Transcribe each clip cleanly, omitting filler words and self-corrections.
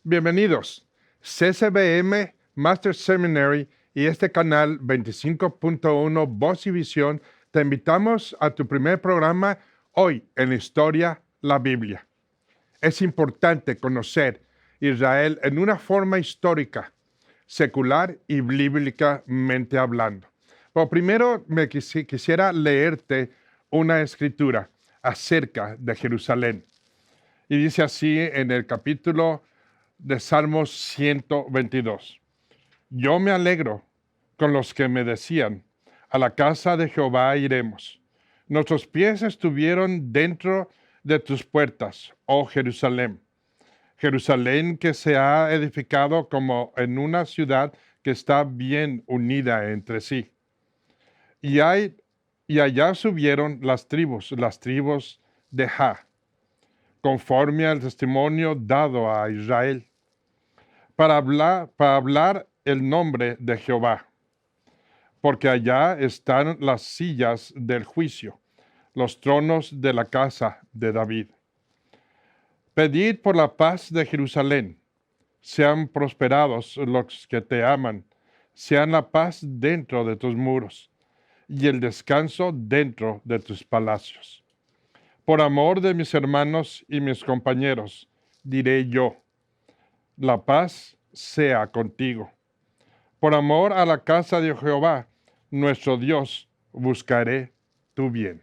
Bienvenidos. CCBM, Master Seminary y este canal 25.1 Voz y Visión te invitamos a tu primer programa hoy en Historia, la Biblia. Es importante conocer Israel en una forma histórica, secular y bíblicamente hablando. Pero primero quisiera leerte una escritura acerca de Jerusalén. Y dice así en el capítulo de Salmos 122. Yo me alegro con los que me decían, a la casa de Jehová iremos. Nuestros pies estuvieron dentro de tus puertas, oh Jerusalén. Jerusalén que se ha edificado como en una ciudad que está bien unida entre sí. Y allá subieron las tribus de Ja, conforme al testimonio dado a Israel, para hablar el nombre de Jehová. Porque allá están las sillas del juicio, los tronos de la casa de David. Pedid por la paz de Jerusalén. Sean prosperados los que te aman. Sean la paz dentro de tus muros y el descanso dentro de tus palacios. Por amor de mis hermanos y mis compañeros, diré yo, la paz sea contigo. Por amor a la casa de Jehová, nuestro Dios, buscaré tu bien.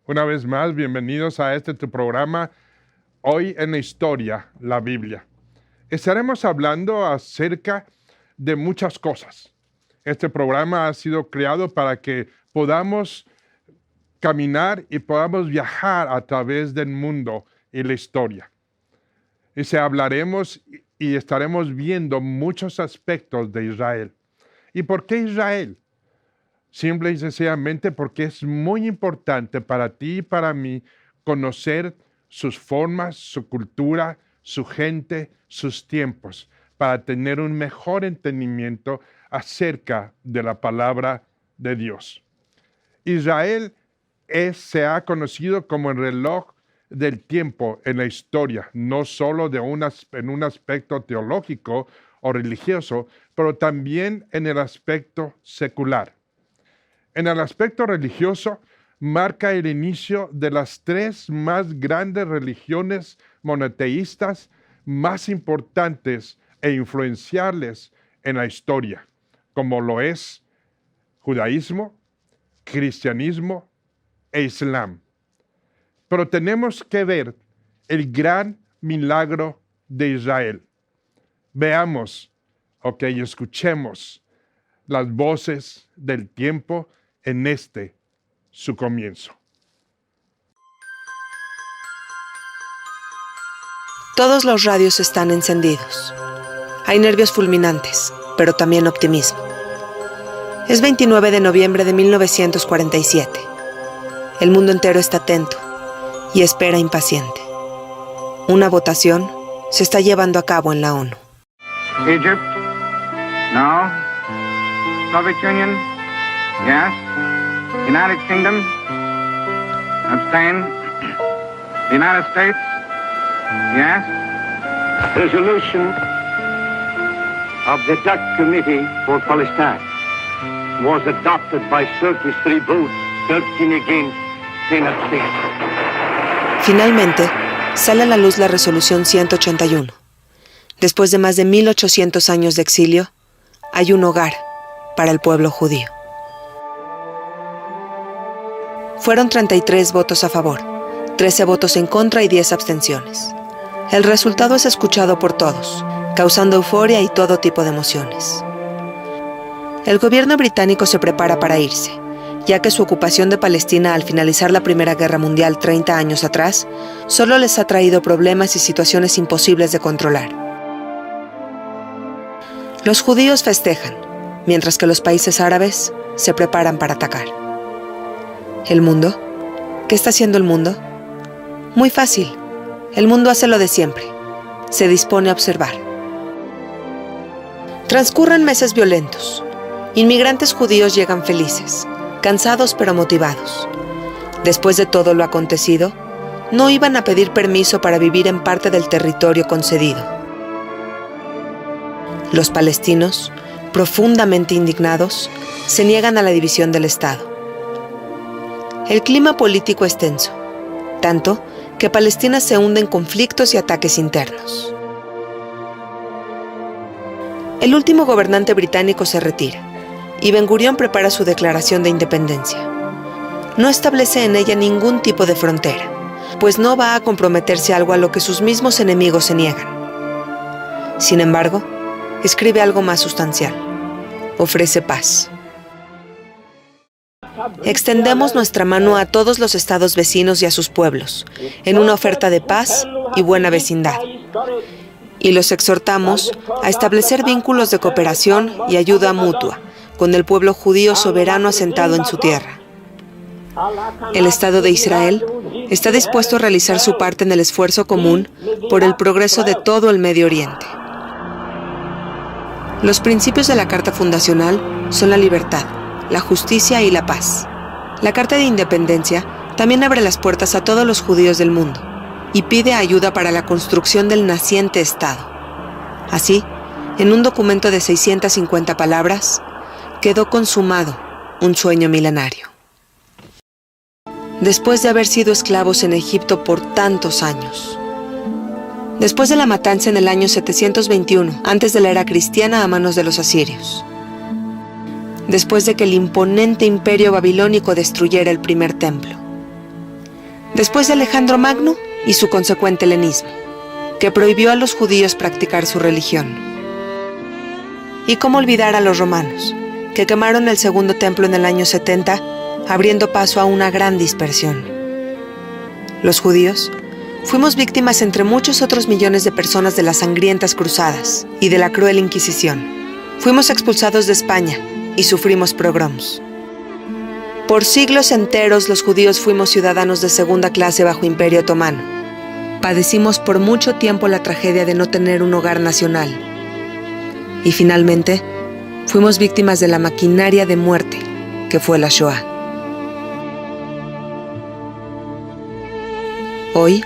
Una vez más, bienvenidos a tu programa, Hoy en la Historia, la Biblia. Estaremos hablando acerca de muchas cosas. Este programa ha sido creado para que podamos caminar y podamos viajar a través del mundo y la historia. Y hablaremos y estaremos viendo muchos aspectos de Israel. ¿Y por qué Israel? Simple y sencillamente porque es muy importante para ti y para mí conocer sus formas, su cultura, su gente, sus tiempos, para tener un mejor entendimiento acerca de la palabra de Dios. Israel se ha conocido como el reloj del tiempo en la historia, no solo en un aspecto teológico o religioso, pero también en el aspecto secular. En el aspecto religioso, marca el inicio de las tres más grandes religiones monoteístas más importantes e influenciables en la historia, como lo es judaísmo, cristianismo e islam. Pero tenemos que ver el gran milagro de Israel. Veamos, y escuchemos las voces del tiempo en su comienzo. Todos los radios están encendidos. Hay nervios fulminantes, pero también optimismo. Es 29 de noviembre de 1947. El mundo entero está atento y espera impaciente. Una votación se está llevando a cabo en la ONU. Egypt? No. Soviet Union? Yes. United Kingdom? Abstain. The United States? Yes. Resolution of the Dutch Committee for Palestine was adopted by 33 votes, 13 against, 10 abstained. Finalmente, sale a la luz la resolución 181. Después de más de 1800 años de exilio, hay un hogar para el pueblo judío. Fueron 33 votos a favor, 13 votos en contra y 10 abstenciones. El resultado es escuchado por todos, causando euforia y todo tipo de emociones. El gobierno británico se prepara para irse, ya que su ocupación de Palestina al finalizar la Primera Guerra Mundial 30 años atrás, solo les ha traído problemas y situaciones imposibles de controlar. Los judíos festejan, mientras que los países árabes se preparan para atacar. ¿El mundo? ¿Qué está haciendo el mundo? Muy fácil. El mundo hace lo de siempre. Se dispone a observar. Transcurren meses violentos. Inmigrantes judíos llegan felices, cansados pero motivados. Después de todo lo acontecido, no iban a pedir permiso para vivir en parte del territorio concedido. Los palestinos, profundamente indignados, se niegan a la división del Estado. El clima político es tenso, tanto que Palestina se hunde en conflictos y ataques internos. El último gobernante británico se retira y Ben Gurión prepara su declaración de independencia. No establece en ella ningún tipo de frontera, pues no va a comprometerse algo a lo que sus mismos enemigos se niegan. Sin embargo, escribe algo más sustancial. Ofrece paz. Extendemos nuestra mano a todos los estados vecinos y a sus pueblos, en una oferta de paz y buena vecindad. Y los exhortamos a establecer vínculos de cooperación y ayuda mutua con el pueblo judío soberano asentado en su tierra. El Estado de Israel está dispuesto a realizar su parte en el esfuerzo común por el progreso de todo el Medio Oriente. Los principios de la Carta Fundacional son la libertad, la justicia y la paz. La Carta de Independencia también abre las puertas a todos los judíos del mundo y pide ayuda para la construcción del naciente Estado. Así, en un documento de 650 palabras, quedó consumado un sueño milenario. Después de haber sido esclavos en Egipto por tantos años, después de la matanza en el año 721, antes de la era cristiana a manos de los asirios, después de que el imponente imperio babilónico destruyera el primer templo, después de Alejandro Magno y su consecuente helenismo, que prohibió a los judíos practicar su religión. Y cómo olvidar a los romanos, que quemaron el segundo templo en el año 70, abriendo paso a una gran dispersión. Los judíos fuimos víctimas entre muchos otros millones de personas de las sangrientas cruzadas y de la cruel Inquisición. Fuimos expulsados de España y sufrimos pogroms. Por siglos enteros los judíos fuimos ciudadanos de segunda clase bajo Imperio Otomano. Padecimos por mucho tiempo la tragedia de no tener un hogar nacional. Y finalmente, fuimos víctimas de la maquinaria de muerte que fue la Shoah. Hoy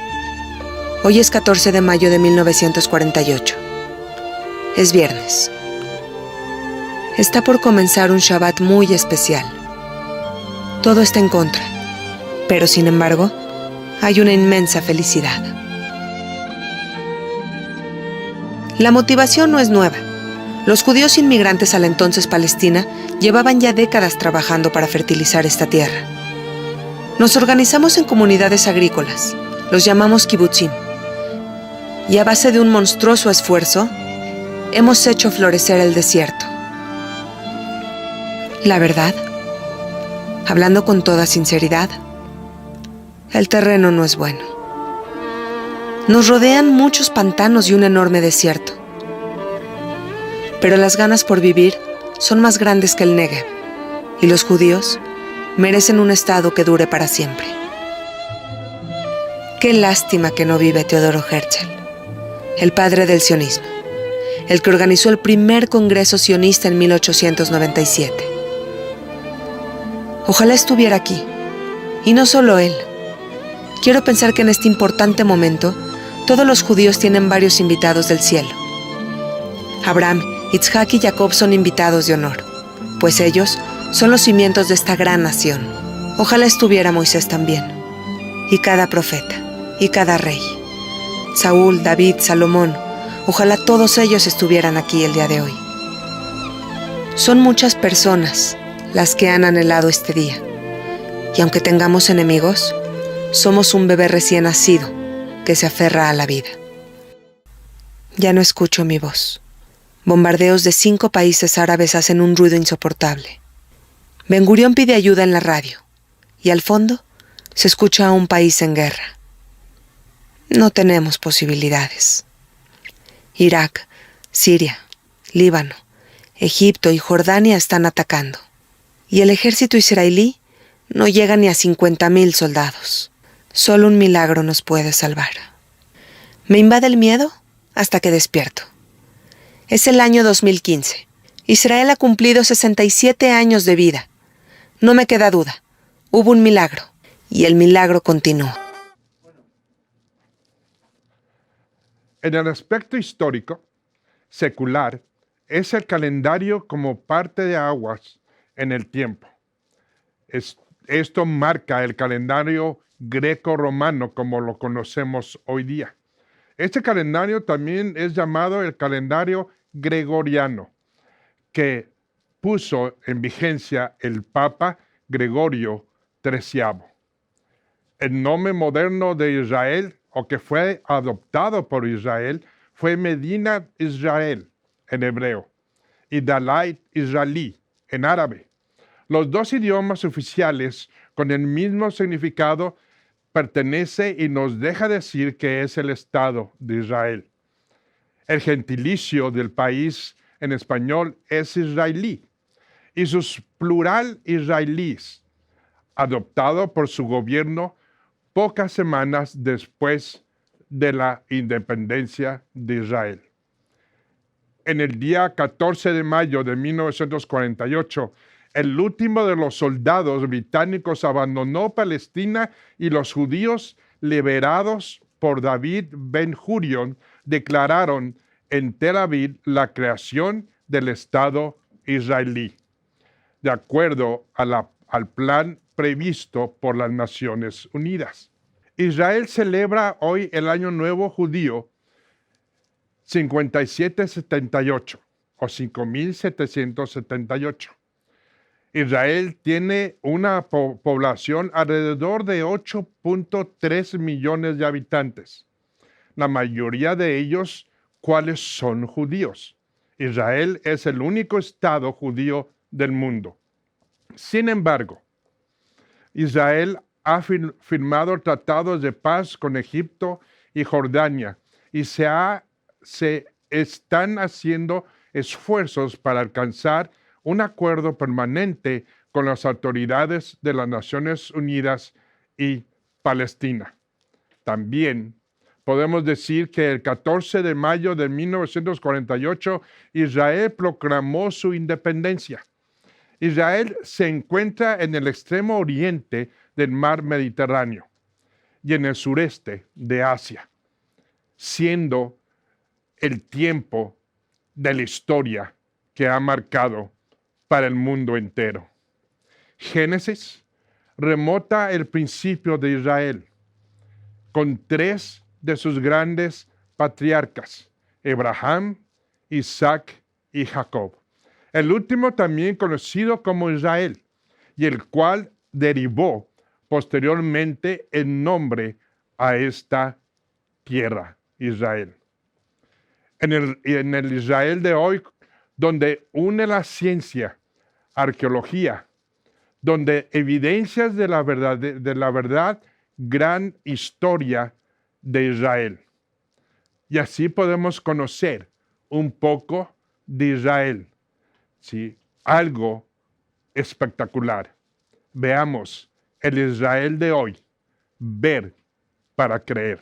es 14 de mayo de 1948. Es viernes. Está por comenzar un Shabbat muy especial. Todo está en contra, pero sin embargo, hay una inmensa felicidad. La motivación no es nueva. Los judíos inmigrantes a la entonces Palestina llevaban ya décadas trabajando para fertilizar esta tierra. Nos organizamos en comunidades agrícolas, los llamamos kibutzim, y a base de un monstruoso esfuerzo, hemos hecho florecer el desierto. La verdad, hablando con toda sinceridad, el terreno no es bueno. Nos rodean muchos pantanos y un enorme desierto. Pero las ganas por vivir son más grandes que el Negev, y los judíos merecen un estado que dure para siempre. Qué lástima que no vive Teodoro Herzl, el padre del sionismo, el que organizó el primer congreso sionista en 1897. Ojalá estuviera aquí, y no solo él. Quiero pensar que en este importante momento, todos los judíos tienen varios invitados del cielo. Abraham, Isaac y Jacob son invitados de honor, pues ellos son los cimientos de esta gran nación. Ojalá estuviera Moisés también, y cada profeta, y cada rey. Saúl, David, Salomón, ojalá todos ellos estuvieran aquí el día de hoy. Son muchas personas las que han anhelado este día, y aunque tengamos enemigos, somos un bebé recién nacido que se aferra a la vida. Ya no escucho mi voz. Bombardeos de 5 países árabes hacen un ruido insoportable. Ben Gurión pide ayuda en la radio, y al fondo se escucha a un país en guerra. No tenemos posibilidades. Irak, Siria, Líbano, Egipto y Jordania están atacando, y el ejército israelí no llega ni a 50,000 soldados. Solo un milagro nos puede salvar. Me invade el miedo hasta que despierto. Es el año 2015. Israel ha cumplido 67 años de vida. No me queda duda. Hubo un milagro, y el milagro continúa. En el aspecto histórico, secular, es el calendario como parte de aguas en el tiempo. Esto marca el calendario greco-romano como lo conocemos hoy día. Este calendario también es llamado el calendario gregoriano, que puso en vigencia el Papa Gregorio XIII. El nombre moderno de Israel, o que fue adoptado por Israel, fue Medina Israel en hebreo y Dalet Israelí en árabe. Los dos idiomas oficiales con el mismo significado pertenece y nos deja decir que es el Estado de Israel. El gentilicio del país en español es israelí y sus plural israelíes, adoptado por su gobierno pocas semanas después de la independencia de Israel. En el día 14 de mayo de 1948, el último de los soldados británicos abandonó Palestina y los judíos liberados por David Ben-Gurion declararon en Tel Aviv la creación del Estado israelí, de acuerdo al plan previsto por las Naciones Unidas. Israel celebra hoy el Año Nuevo Judío 5778 o 5778. Israel tiene una población alrededor de 8.3 millones de habitantes. La mayoría de ellos, ¿cuáles son judíos? Israel es el único estado judío del mundo. Sin embargo, Israel ha firmado tratados de paz con Egipto y Jordania y se están haciendo esfuerzos para alcanzar un acuerdo permanente con las autoridades de las Naciones Unidas y Palestina. También podemos decir que el 14 de mayo de 1948 Israel proclamó su independencia. Israel se encuentra en el extremo oriente del mar Mediterráneo y en el sureste de Asia, siendo el tiempo de la historia que ha marcado para el mundo entero. Génesis remota el principio de Israel con tres de sus grandes patriarcas, Abraham, Isaac y Jacob. El último también conocido como Israel, y el cual derivó posteriormente el nombre a esta tierra, Israel. En el Israel de hoy, donde une la ciencia, arqueología, donde evidencias de la verdad, gran historia de Israel. Y así podemos conocer un poco de Israel. ¿Sí? Algo espectacular. Veamos el Israel de hoy. Ver para creer.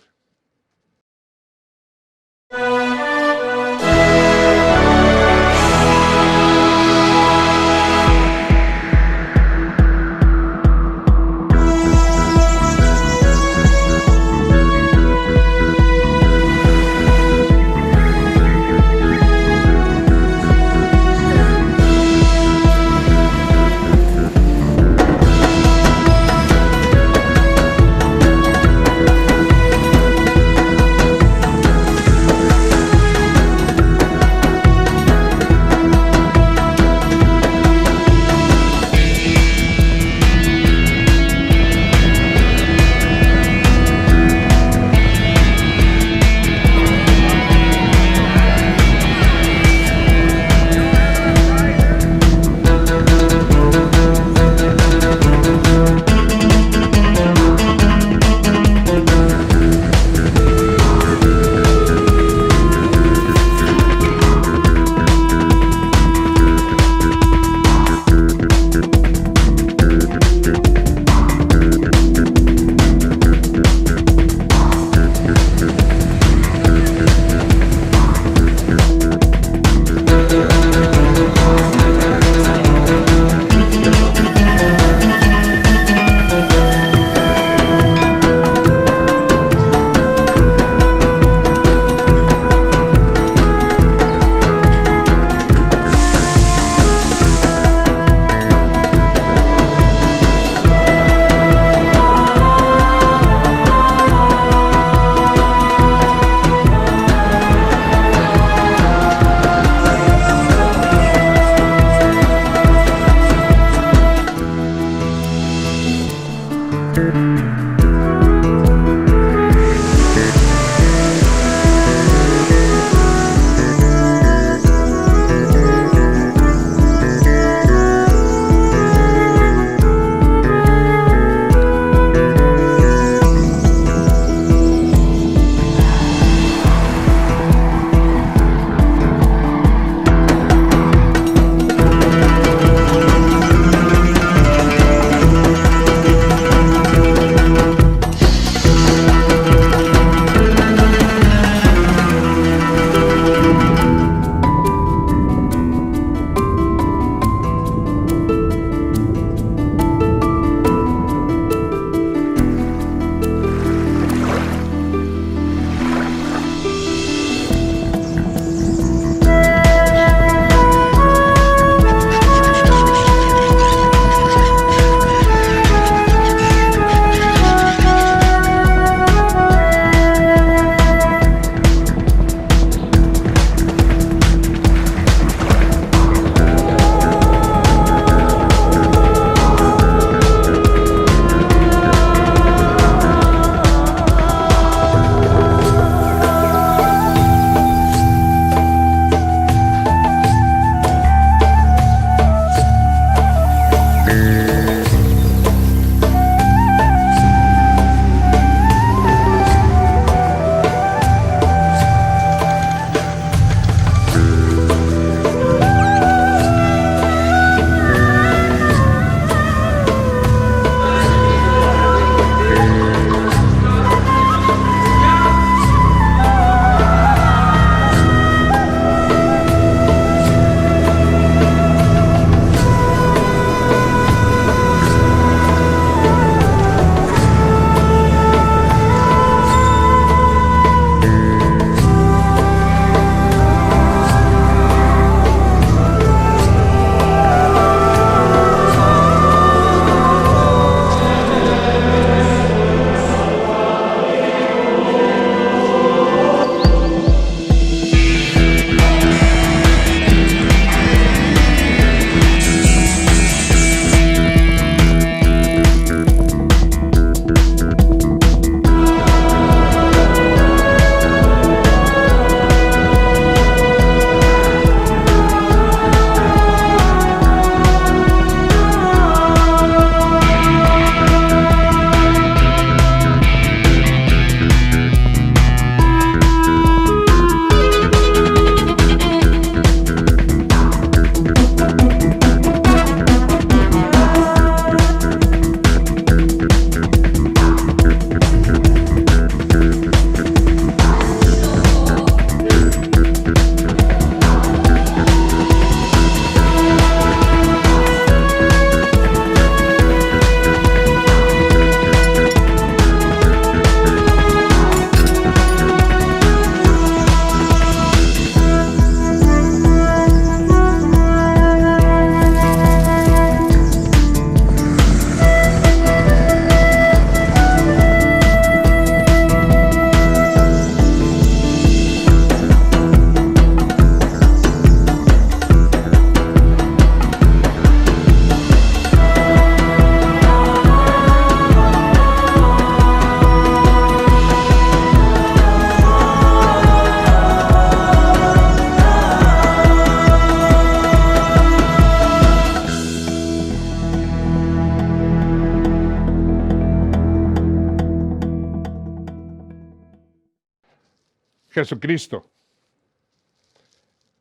Jesucristo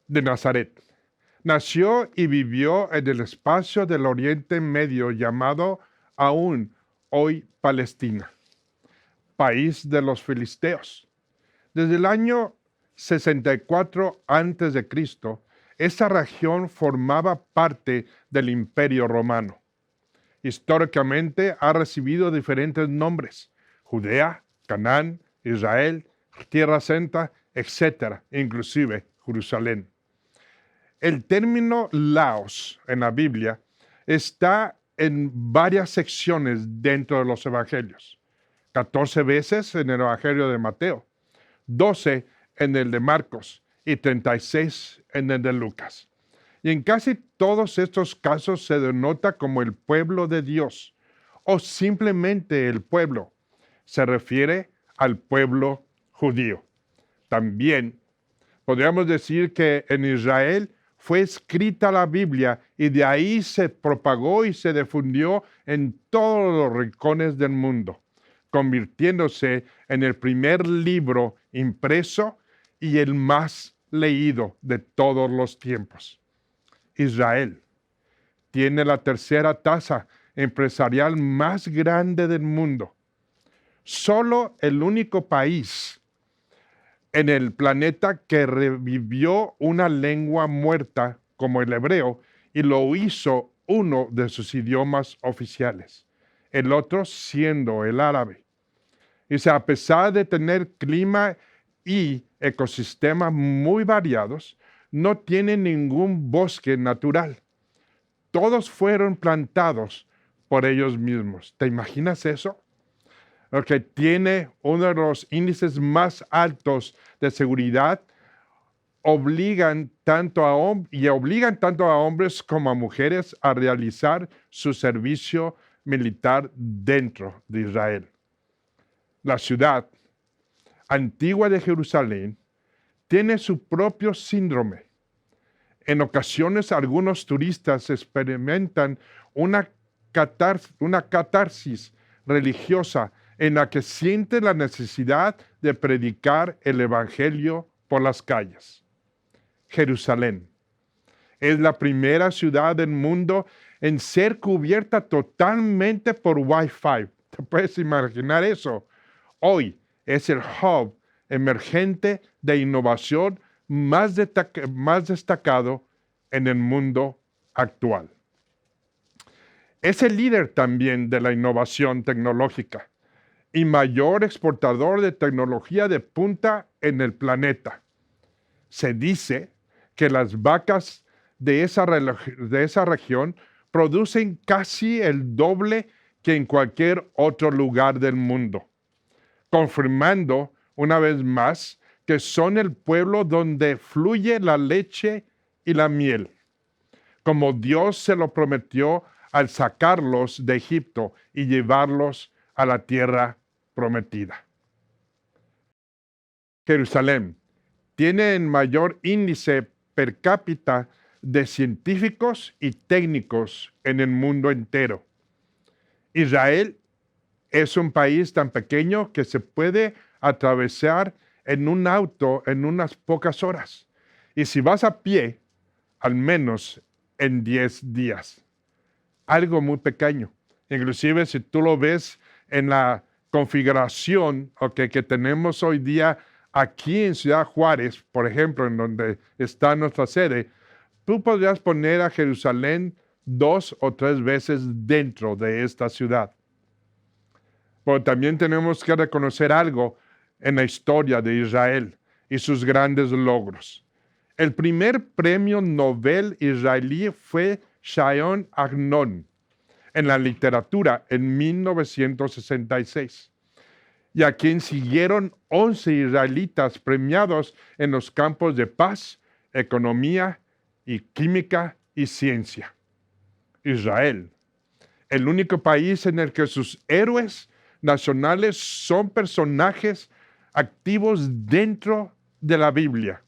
de Nazaret. Nació y vivió en el espacio del Oriente Medio llamado aún hoy Palestina, país de los filisteos. Desde el año 64 a.C., esta región formaba parte del Imperio Romano. Históricamente ha recibido diferentes nombres: Judea, Canaán, Israel, Tierra Santa, etc., inclusive Jerusalén. El término Laos en la Biblia está en varias secciones dentro de los evangelios. 14 veces en el evangelio de Mateo, 12 en el de Marcos y 36 en el de Lucas. Y en casi todos estos casos se denota como el pueblo de Dios o simplemente el pueblo. Se refiere al pueblo judío. También podríamos decir que en Israel fue escrita la Biblia y de ahí se propagó y se difundió en todos los rincones del mundo, convirtiéndose en el primer libro impreso y el más leído de todos los tiempos. Israel tiene la tercera tasa empresarial más grande del mundo. Solo el único país en el planeta que revivió una lengua muerta como el hebreo y lo hizo uno de sus idiomas oficiales, el otro siendo el árabe. Y a pesar de tener clima y ecosistemas muy variados, no tiene ningún bosque natural. Todos fueron plantados por ellos mismos. ¿Te imaginas eso? Que tiene uno de los índices más altos de seguridad, obligan tanto a hombres como a mujeres a realizar su servicio militar dentro de Israel. La ciudad antigua de Jerusalén tiene su propio síndrome. En ocasiones algunos turistas experimentan una catarsis religiosa en la que sienten la necesidad de predicar el Evangelio por las calles. Jerusalén es la primera ciudad del mundo en ser cubierta totalmente por Wi-Fi. ¿Te puedes imaginar eso? Hoy es el hub emergente de innovación más destacado en el mundo actual. Es el líder también de la innovación tecnológica y mayor exportador de tecnología de punta en el planeta. Se dice que las vacas de esa región producen casi el doble que en cualquier otro lugar del mundo, confirmando una vez más que son el pueblo donde fluye la leche y la miel, como Dios se lo prometió al sacarlos de Egipto y llevarlos a la tierra prometida. Jerusalén tiene el mayor índice per cápita de científicos y técnicos en el mundo entero. Israel es un país tan pequeño que se puede atravesar en un auto en unas pocas horas. Y si vas a pie, al menos en 10 días. Algo muy pequeño. Inclusive si tú lo ves en la configuración que tenemos hoy día aquí en Ciudad Juárez, por ejemplo, en donde está nuestra sede, tú podrías poner a Jerusalén 2 o 3 veces dentro de esta ciudad. Pero también tenemos que reconocer algo en la historia de Israel y sus grandes logros. El primer premio Nobel israelí fue Sharon Agnon en la literatura en 1966, y a quien siguieron 11 israelitas premiados en los campos de paz, economía y química y ciencia. Israel, el único país en el que sus héroes nacionales son personajes activos dentro de la Biblia,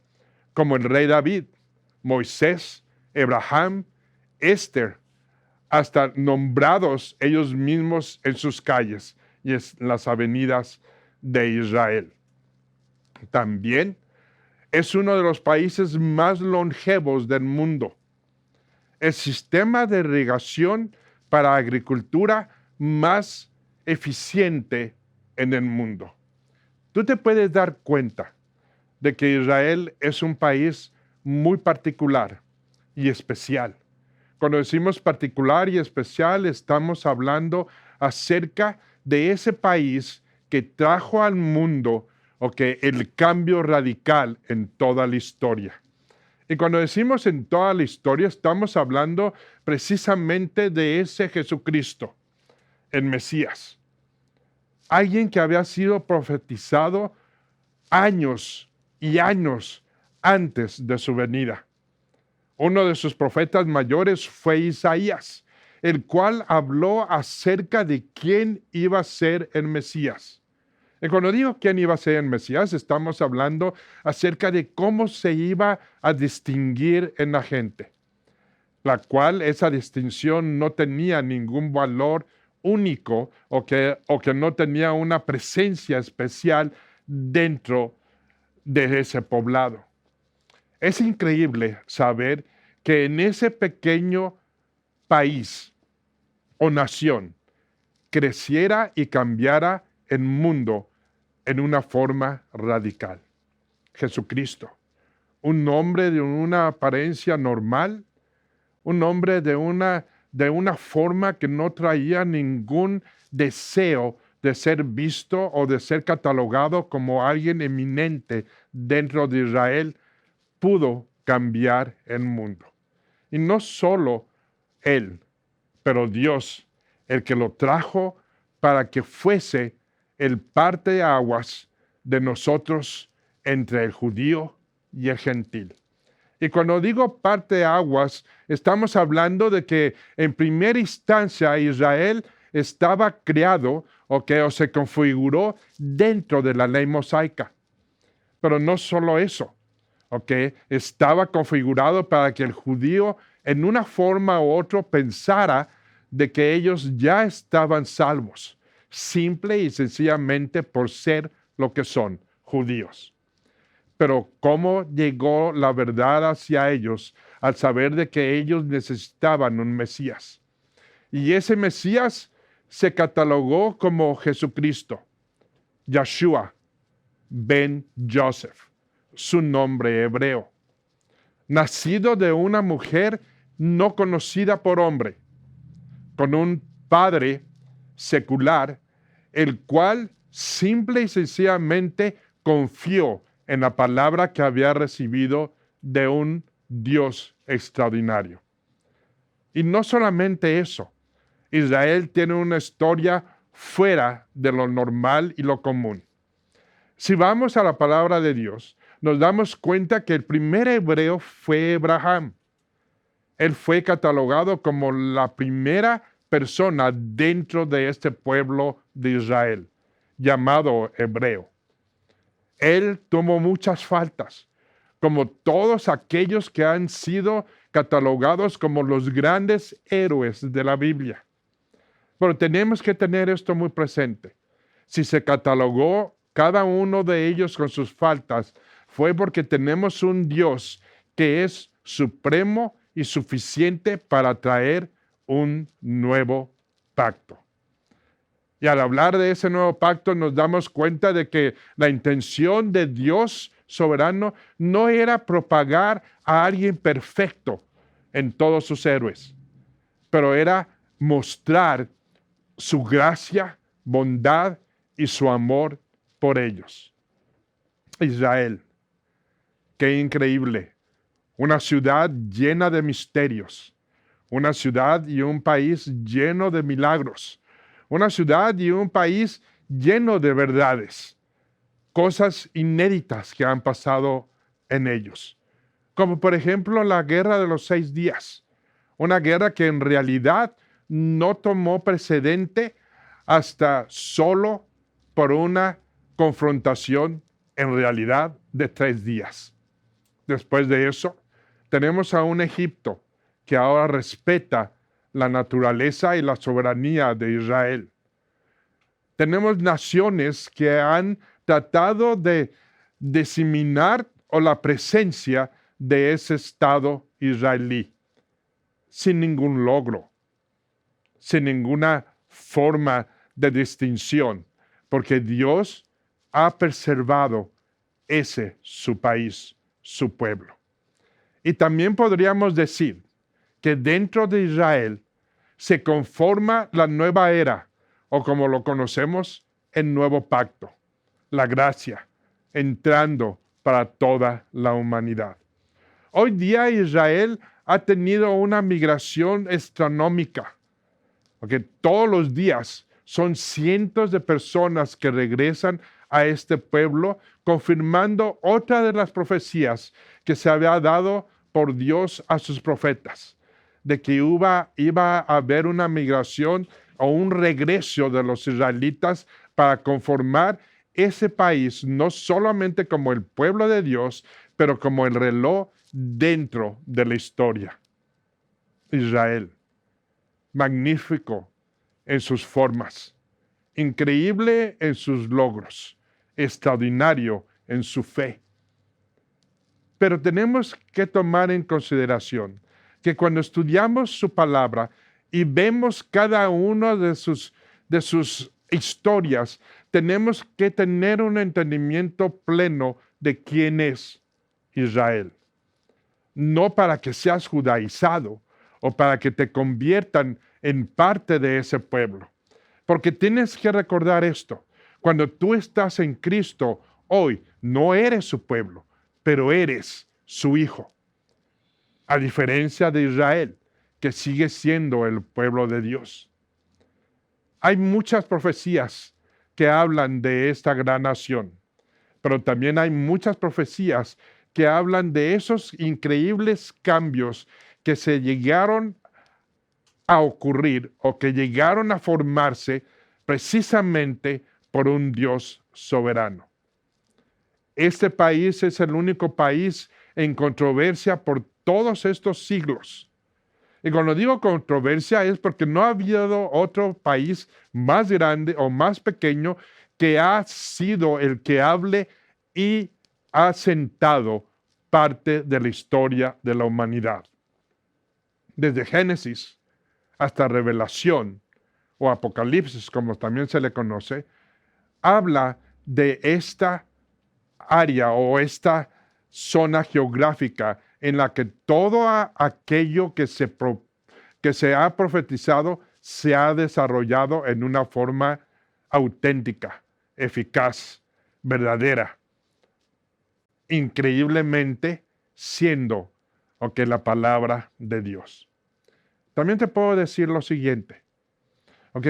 como el rey David, Moisés, Abraham, Esther, hasta nombrados ellos mismos en sus calles y en las avenidas de Israel. También es uno de los países más longevos del mundo. El sistema de irrigación para agricultura más eficiente en el mundo. Tú te puedes dar cuenta de que Israel es un país muy particular y especial. Cuando decimos particular y especial, estamos hablando acerca de ese país que trajo al mundo el cambio radical en toda la historia. Y cuando decimos en toda la historia, estamos hablando precisamente de ese Jesucristo, el Mesías. Alguien que había sido profetizado años y años antes de su venida. Uno de sus profetas mayores fue Isaías, el cual habló acerca de quién iba a ser el Mesías. Y cuando digo quién iba a ser el Mesías, estamos hablando acerca de cómo se iba a distinguir en la gente, la cual esa distinción no tenía ningún valor único o que no tenía una presencia especial dentro de ese poblado. Es increíble saber que en ese pequeño país o nación creciera y cambiara el mundo en una forma radical. Jesucristo, un hombre de una apariencia normal, un hombre de una forma que no traía ningún deseo de ser visto o de ser catalogado como alguien eminente dentro de Israel, pudo cambiar el mundo. Y no solo él, pero Dios, el que lo trajo para que fuese el parteaguas de nosotros entre el judío y el gentil. Y cuando digo parteaguas, estamos hablando de que en primera instancia Israel estaba creado o se configuró dentro de la ley mosaica. Pero no solo eso, estaba configurado para que el judío en una forma u otra pensara de que ellos ya estaban salvos, simple y sencillamente por ser lo que son, judíos. Pero ¿cómo llegó la verdad hacia ellos al saber de que ellos necesitaban un Mesías? Y ese Mesías se catalogó como Jesucristo, Yeshua ben Joseph, su nombre hebreo. Nacido de una mujer no conocida por hombre, con un padre secular, el cual simple y sencillamente confió en la palabra que había recibido de un Dios extraordinario. Y no solamente eso, Israel tiene una historia fuera de lo normal y lo común. Si vamos a la palabra de Dios, nos damos cuenta que el primer hebreo fue Abraham. Él fue catalogado como la primera persona dentro de este pueblo de Israel, llamado hebreo. Él tuvo muchas faltas, como todos aquellos que han sido catalogados como los grandes héroes de la Biblia. Pero tenemos que tener esto muy presente. Si se catalogó cada uno de ellos con sus faltas, fue porque tenemos un Dios que es supremo y suficiente para traer un nuevo pacto. Y al hablar de ese nuevo pacto nos damos cuenta de que la intención de Dios soberano no era propagar a alguien perfecto en todos sus héroes, pero era mostrar su gracia, bondad y su amor por ellos. Israel, qué increíble, una ciudad llena de misterios, una ciudad y un país lleno de milagros, una ciudad y un país lleno de verdades, cosas inéditas que han pasado en ellos, como por ejemplo la guerra de los 6 días, una guerra que en realidad no tomó precedente hasta solo por una confrontación en realidad de 3 días. Después de eso, tenemos a un Egipto que ahora respeta la naturaleza y la soberanía de Israel. Tenemos naciones que han tratado de diseminar o la presencia de ese Estado israelí, sin ningún logro, sin ninguna forma de distinción, porque Dios ha preservado ese su país, su pueblo. Y también podríamos decir que dentro de Israel se conforma la nueva era, o como lo conocemos, el nuevo pacto, la gracia, entrando para toda la humanidad. Hoy día Israel ha tenido una migración astronómica, porque todos los días son cientos de personas que regresan a este pueblo, confirmando otra de las profecías que se había dado por Dios a sus profetas, de que iba a haber una migración o un regreso de los israelitas para conformar ese país, no solamente como el pueblo de Dios, pero como el reloj dentro de la historia. Israel, magnífico en sus formas, increíble en sus logros, extraordinario en su fe. Pero tenemos que tomar en consideración que cuando estudiamos su palabra y vemos cada una de sus historias, tenemos que tener un entendimiento pleno de quién es Israel. No para que seas judaizado o para que te conviertan en parte de ese pueblo. Porque tienes que recordar esto. Cuando tú estás en Cristo, hoy no eres su pueblo, pero eres su hijo. A diferencia de Israel, que sigue siendo el pueblo de Dios. Hay muchas profecías que hablan de esta gran nación, pero también hay muchas profecías que hablan de esos increíbles cambios que se llegaron a ocurrir o que llegaron a formarse precisamente por un Dios soberano. Este país es el único país en controversia por todos estos siglos. Y cuando digo controversia es porque no ha habido otro país más grande o más pequeño que ha sido el que hable y ha sentado parte de la historia de la humanidad. Desde Génesis hasta Revelación o Apocalipsis, como también se le conoce, habla de esta área o esta zona geográfica en la que todo aquello que se ha profetizado se ha desarrollado en una forma auténtica, eficaz, verdadera, increíblemente siendo la palabra de Dios. También te puedo decir lo siguiente,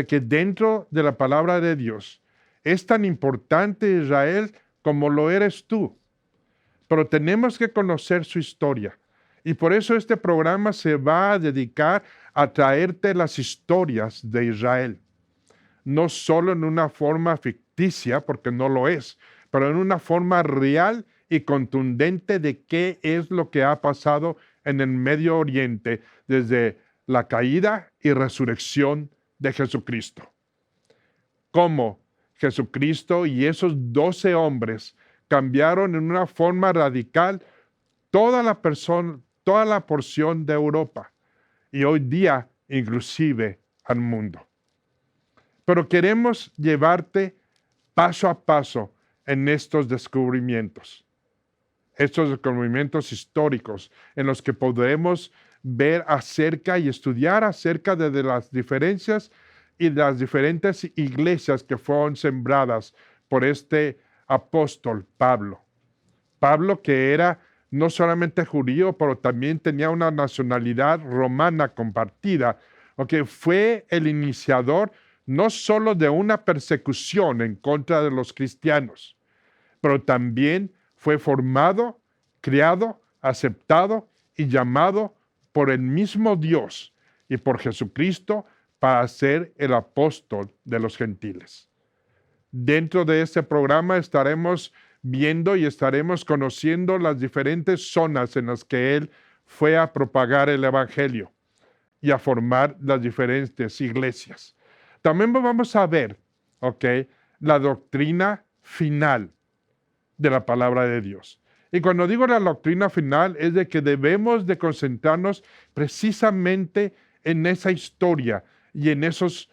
que dentro de la palabra de Dios es tan importante Israel como lo eres tú. Pero tenemos que conocer su historia. Y por eso este programa se va a dedicar a traerte las historias de Israel. No solo en una forma ficticia, porque no lo es, pero en una forma real y contundente de qué es lo que ha pasado en el Medio Oriente desde la caída y resurrección de Jesucristo. Cómo Jesucristo y esos 12 hombres cambiaron en una forma radical toda la porción de Europa y hoy día inclusive al mundo. Pero queremos llevarte paso a paso en estos descubrimientos históricos en los que podemos ver acerca y estudiar acerca de las diferencias y las diferentes iglesias que fueron sembradas por este apóstol Pablo. Pablo, que era no solamente judío, pero también tenía una nacionalidad romana compartida, fue el iniciador no solo de una persecución en contra de los cristianos, pero también fue formado, criado, aceptado y llamado por el mismo Dios y por Jesucristo para ser el apóstol de los gentiles. Dentro de este programa estaremos viendo y estaremos conociendo las diferentes zonas en las que Él fue a propagar el Evangelio y a formar las diferentes iglesias. También vamos a ver, la doctrina final de la palabra de Dios. Y cuando digo la doctrina final es de que debemos de concentrarnos precisamente en esa historia y en esos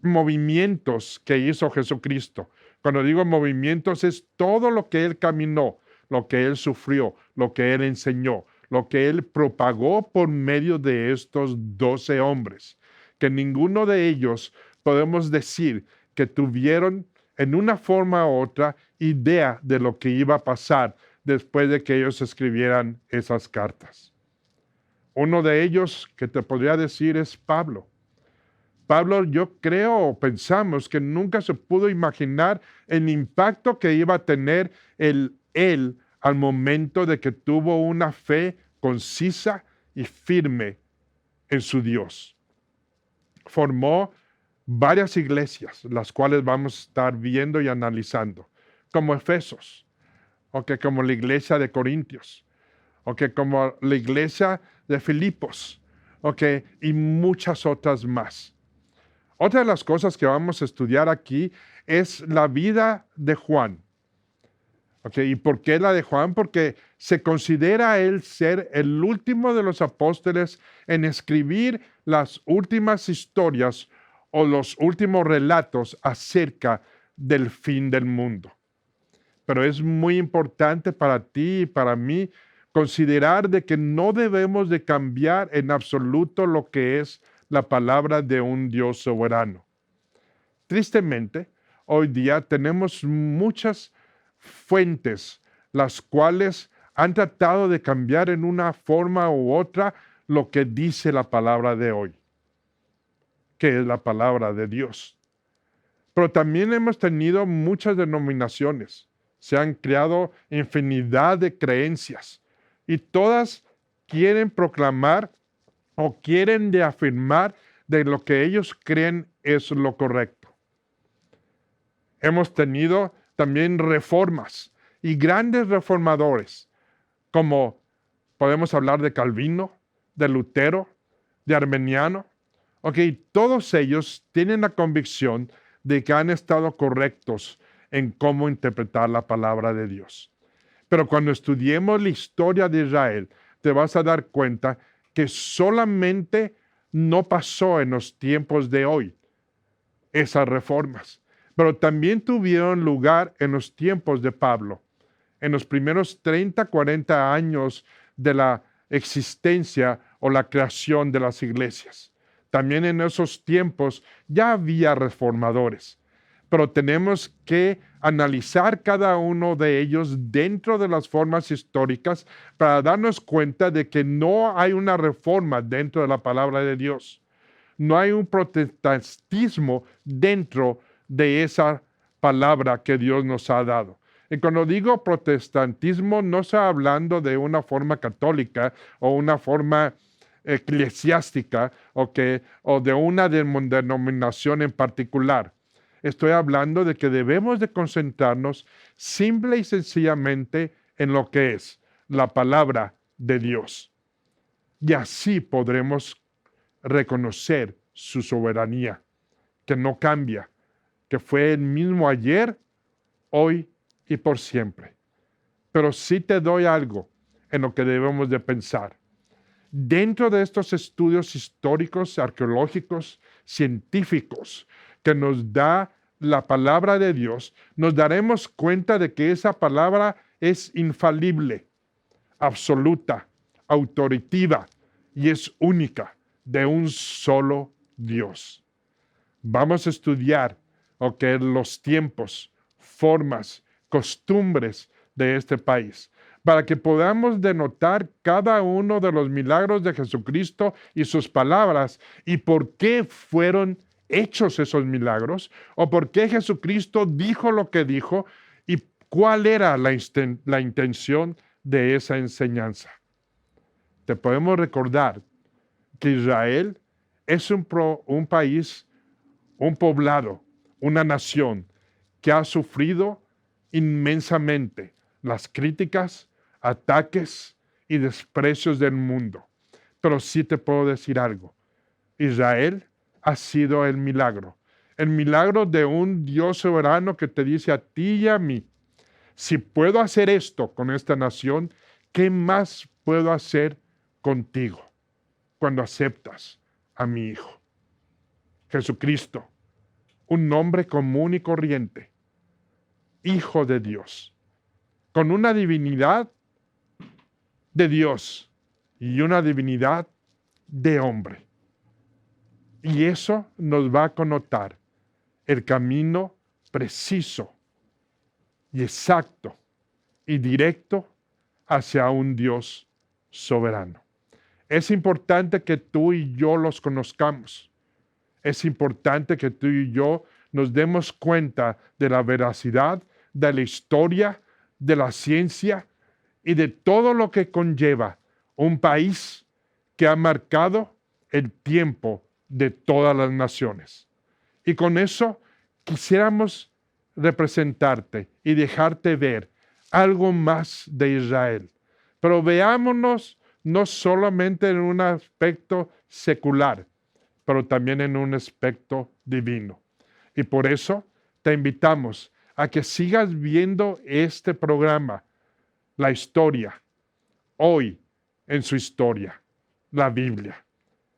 movimientos que hizo Jesucristo. Cuando digo movimientos es todo lo que Él caminó, lo que Él sufrió, lo que Él enseñó, lo que Él propagó por medio de estos 12 hombres, que ninguno de ellos podemos decir que tuvieron en una forma u otra idea de lo que iba a pasar después de que ellos escribieran esas cartas. Uno de ellos que te podría decir es Pablo. Pablo, yo creo o pensamos que nunca se pudo imaginar el impacto que iba a tener él al momento de que tuvo una fe concisa y firme en su Dios. Formó varias iglesias, las cuales vamos a estar viendo y analizando, como Efesos, como la iglesia de Corintios, como la iglesia de Filipos, y muchas otras más. Otra de las cosas que vamos a estudiar aquí es la vida de Juan. ¿Y por qué la de Juan? Porque se considera a él ser el último de los apóstoles en escribir las últimas historias o los últimos relatos acerca del fin del mundo. Pero es muy importante para ti y para mí considerar de que no debemos de cambiar en absoluto lo que es la palabra de un Dios soberano. Tristemente, hoy día tenemos muchas fuentes las cuales han tratado de cambiar en una forma u otra lo que dice la palabra de hoy, que es la palabra de Dios. Pero también hemos tenido muchas denominaciones, se han creado infinidad de creencias y todas quieren proclamar o quieren de afirmar de lo que ellos creen es lo correcto. Hemos tenido también reformas y grandes reformadores, como podemos hablar de Calvino, de Lutero, de Arminiano. Todos ellos tienen la convicción de que han estado correctos en cómo interpretar la palabra de Dios. Pero cuando estudiemos la historia de Israel, te vas a dar cuenta que solamente no pasó en los tiempos de hoy esas reformas, pero también tuvieron lugar en los tiempos de Pablo, en los primeros 30, 40 años de la existencia o la creación de las iglesias. También en esos tiempos ya había reformadores, pero tenemos que analizar cada uno de ellos dentro de las formas históricas para darnos cuenta de que no hay una reforma dentro de la palabra de Dios. No hay un protestantismo dentro de esa palabra que Dios nos ha dado. Y cuando digo protestantismo, no estoy hablando de una forma católica o una forma eclesiástica o de una denominación en particular. Estoy hablando de que debemos de concentrarnos simple y sencillamente en lo que es la palabra de Dios. Y así podremos reconocer su soberanía, que no cambia, que fue el mismo ayer, hoy y por siempre. Pero sí te doy algo en lo que debemos de pensar. Dentro de estos estudios históricos, arqueológicos, científicos, que nos da la palabra de Dios, nos daremos cuenta de que esa palabra es infalible, absoluta, autoritativa y es única, de un solo Dios. Vamos a estudiar los tiempos, formas, costumbres de este país, para que podamos denotar cada uno de los milagros de Jesucristo y sus palabras y por qué fueron hechos esos milagros o por qué Jesucristo dijo lo que dijo y cuál era la intención de esa enseñanza. Te podemos recordar que Israel es un país, un poblado, una nación que ha sufrido inmensamente las críticas, ataques y desprecios del mundo. Pero sí te puedo decir algo. Israel ha sido el milagro de un Dios soberano que te dice a ti y a mí Si puedo hacer esto con esta nación, ¿qué más puedo hacer contigo cuando aceptas a mi Hijo? Jesucristo, un hombre común y corriente, Hijo de Dios, con una divinidad de Dios y una divinidad de hombre. Y eso nos va a connotar el camino preciso y exacto y directo hacia un Dios soberano. Es importante que tú y yo los conozcamos. Es importante que tú y yo nos demos cuenta de la veracidad, de la historia, de la ciencia y de todo lo que conlleva un país que ha marcado el tiempo de todas las naciones. Y con eso quisiéramos representarte y dejarte ver algo más de Israel. Pero veámonos no solamente en un aspecto secular, pero también en un aspecto divino. Y por eso te invitamos a que sigas viendo este programa, La Historia, hoy en su historia, la Biblia.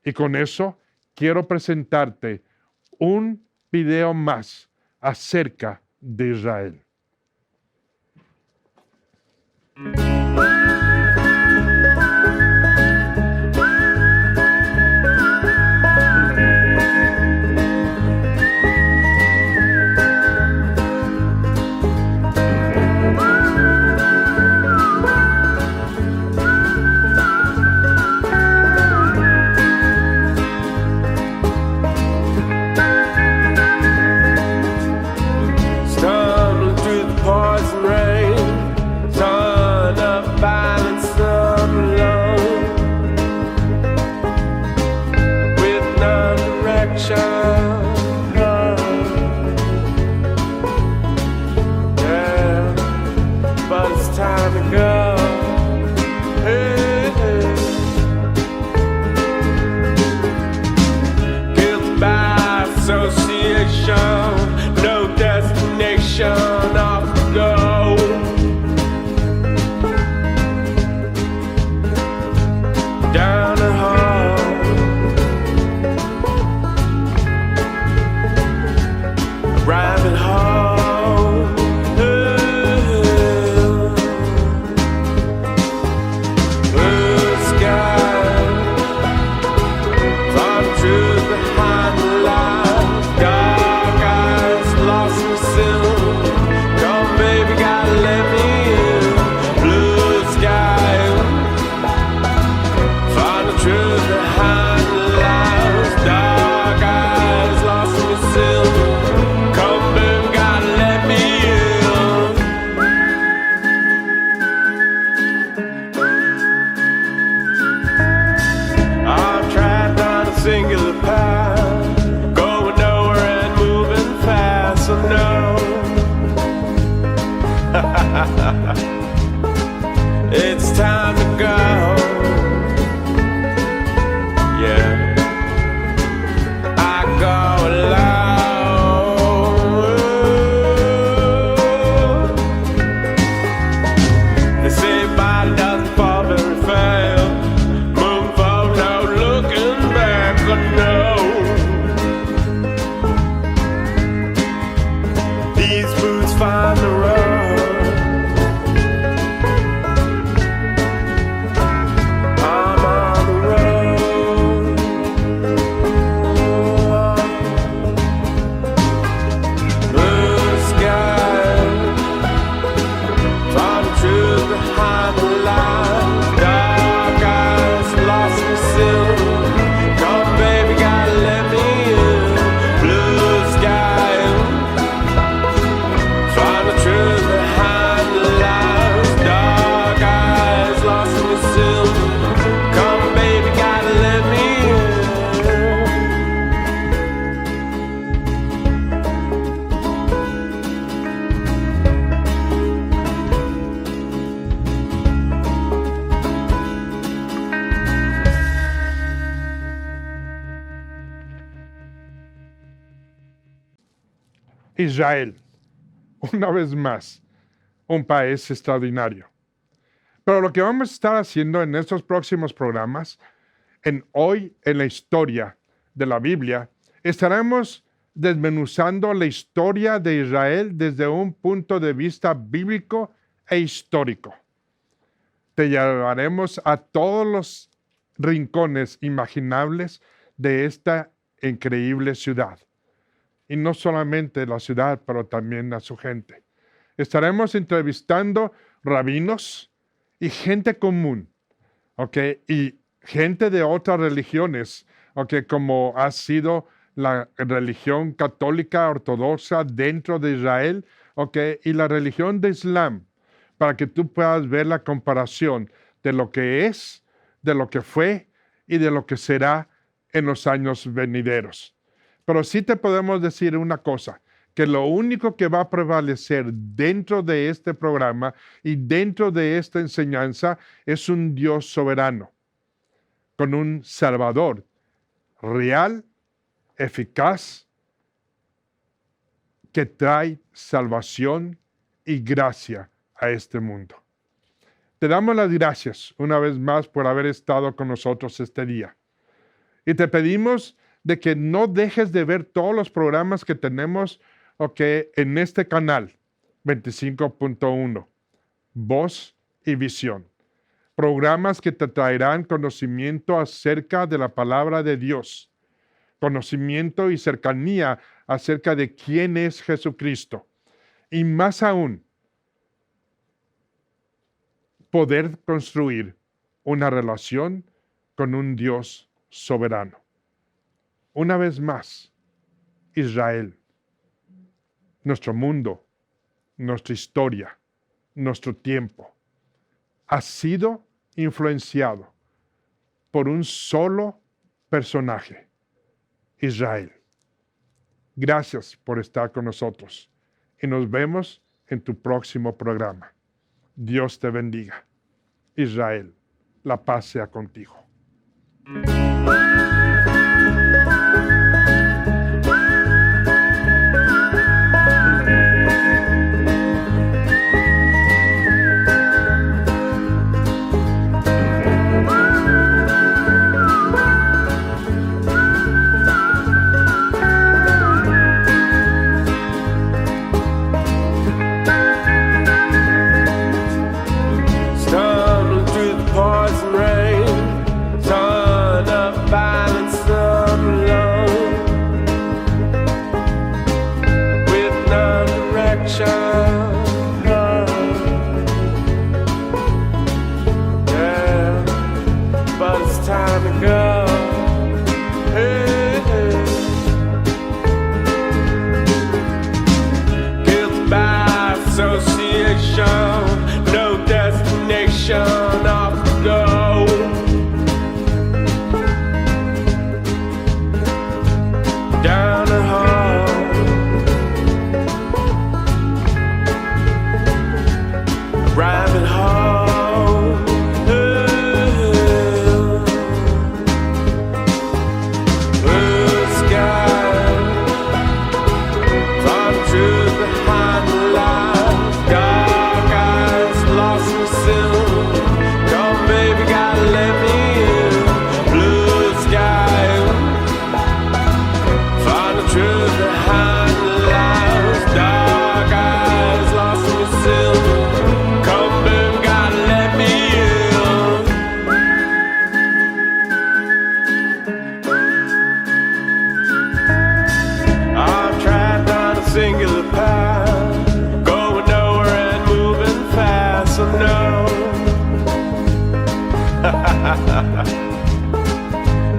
Y con eso quiero presentarte un video más acerca de Israel. It's time to go. Yeah, I go alone. They say body doesn't fall very fast. Moon fall no looking back. I know these boots find the road. Israel, una vez más, un país extraordinario. Pero lo que vamos a estar haciendo en estos próximos programas, hoy en la historia de la Biblia, estaremos desmenuzando la historia de Israel desde un punto de vista bíblico e histórico. Te llevaremos a todos los rincones imaginables de esta increíble ciudad. Y no solamente la ciudad, pero también a su gente. Estaremos entrevistando rabinos y gente común, ¿ok? Y gente de otras religiones, ¿ok? Como ha sido la religión católica ortodoxa dentro de Israel, ¿ok? Y la religión de Islam, para que tú puedas ver la comparación de lo que es, de lo que fue y de lo que será en los años venideros. Pero sí te podemos decir una cosa, que lo único que va a prevalecer dentro de este programa y dentro de esta enseñanza es un Dios soberano, con un Salvador real, eficaz, que trae salvación y gracia a este mundo. Te damos las gracias una vez más por haber estado con nosotros este día. Y te pedimos de que no dejes de ver todos los programas que tenemos en este canal 25.1, Voz y Visión. Programas que te traerán conocimiento acerca de la palabra de Dios, conocimiento y cercanía acerca de quién es Jesucristo. Y más aún, poder construir una relación con un Dios soberano. Una vez más, Israel, nuestro mundo, nuestra historia, nuestro tiempo, ha sido influenciado por un solo personaje, Israel. Gracias por estar con nosotros y nos vemos en tu próximo programa. Dios te bendiga. Israel, la paz sea contigo.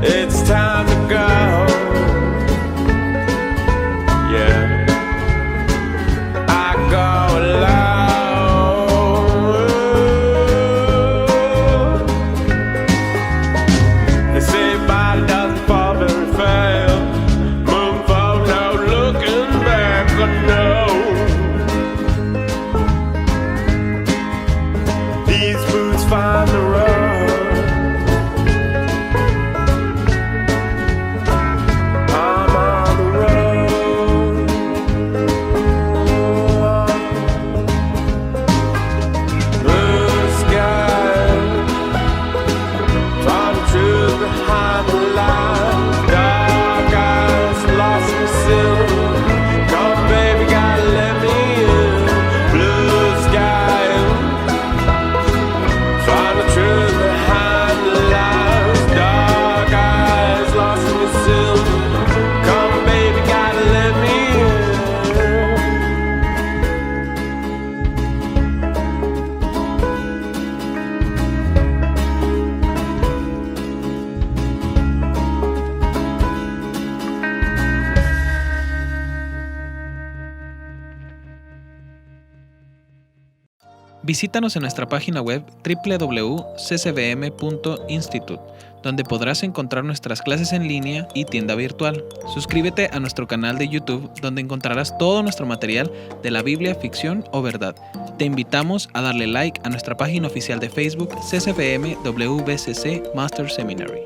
It's time to go. Yeah, I go alone. They say body doesn't fall very fast. Moon fall now, looking back. I know these boots find the road. Visítanos en nuestra página web www.ccbm.institute, donde podrás encontrar nuestras clases en línea y tienda virtual. Suscríbete a nuestro canal de YouTube, donde encontrarás todo nuestro material de la Biblia, ficción o verdad. Te invitamos a darle like a nuestra página oficial de Facebook, CCBM WBCC Master Seminary.